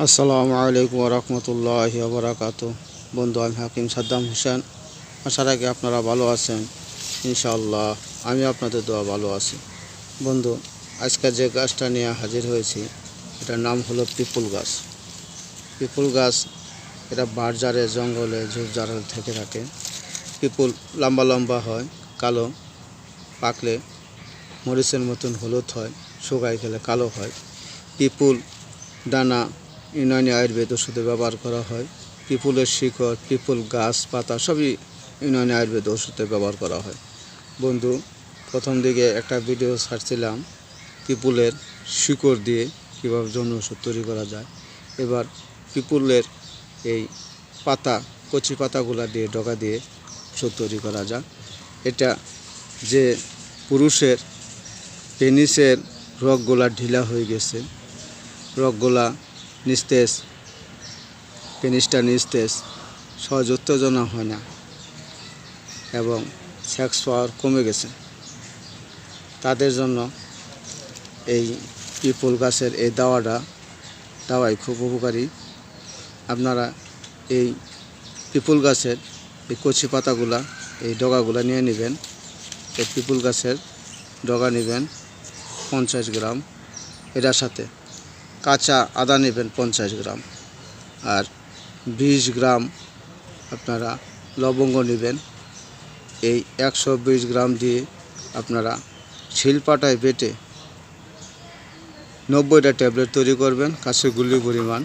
আসসালামু আলাইকুম রহমতুল্লাহি বারাকাতু। বন্ধু, আমি হাকিম সাদ্দাম হোসেন। আশা রাখি আপনারা ভালো আছেন। ইনশাআল্লাহ আমি আপনাদের দোয়া ভালো আছি। বন্ধু, আজকে যে গাছটা নিয়ে হাজির হয়েছি এটার নাম হলো পিপুল গাছ। পিপুল গাছ এটা বারজারে জঙ্গলে ঝোপঝাড় থেকে থাকে। পিপুল লম্বা লম্বা হয়, কালো, পাকলে মরিচের মতন হলুদ হয়, শুকায় গেলে কালো হয়। পিপুল ডানা ইউনানি আয়ুর্বেদ ওষুধে ব্যবহার করা হয়। পিপুলের শিকড়, পিপুল গাছ পাতা সবই ইউনানি আয়ুর্বেদ ওষুধে ব্যবহার করা হয়। বন্ধু, প্রথম দিকে একটা ভিডিও ছাড়ছিলাম পিপুলের শিকড় দিয়ে কীভাবে জন্য ওষুধ তৈরি করা যায়। এবার পিপুলের এই পাতা, কচি পাতাগুলা দিয়ে ডগা দিয়ে ওষুধ তৈরি করা যায়। এটা যে পুরুষের পেনিসের রগগুলা ঢিলা হয়ে গেছে, রগগুলা নিস্তেজ, পেনিসটা নিস্তেজ, সহজ উত্তেজনা হয় না এবং সেক্স পাওয়ার কমে গেছে, তাদের জন্য এই পিপুল গাছের এই দাওয়াই খুব উপকারী। আপনারা এই পিপুল গাছের এই কচি পাতাগুলা, এই ডগাগুলা নিয়ে নেবেন। এই পিপুল গাছের ডগা নেবেন 50 গ্রাম, এটার সাথে কাঁচা আদা নেবেন 50 গ্রাম, আর 20 গ্রাম আপনারা লবঙ্গ নেবেন। এই 120 গ্রাম দিয়ে আপনারা শিলপাটায় বেটে 90টা ট্যাবলেট তৈরি করবেন। কাছে গুল্লি পরিমাণ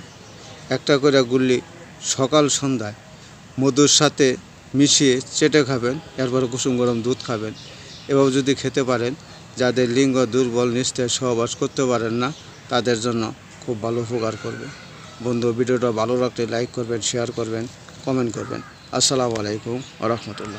একটা করে গুল্লি সকাল সন্ধ্যায় মধুর সাথে মিশিয়ে চেটে খাবেন। এরপরে কুসুম গরম দুধ খাবেন। এভাবে যদি খেতে পারেন, যাদের লিঙ্গ দুর্বল, নিস্তেজ, সহবাস করতে পারেন না, তাদের জন্য খুব ভালো উপকার করবে। বন্ধু, ভিডিওটা ভালো লাগলে লাইক করবেন, শেয়ার করবেন, কমেন্ট করবেন। আসসালামু আলাইকুম ওয়া রাহমাতুল্লাহ।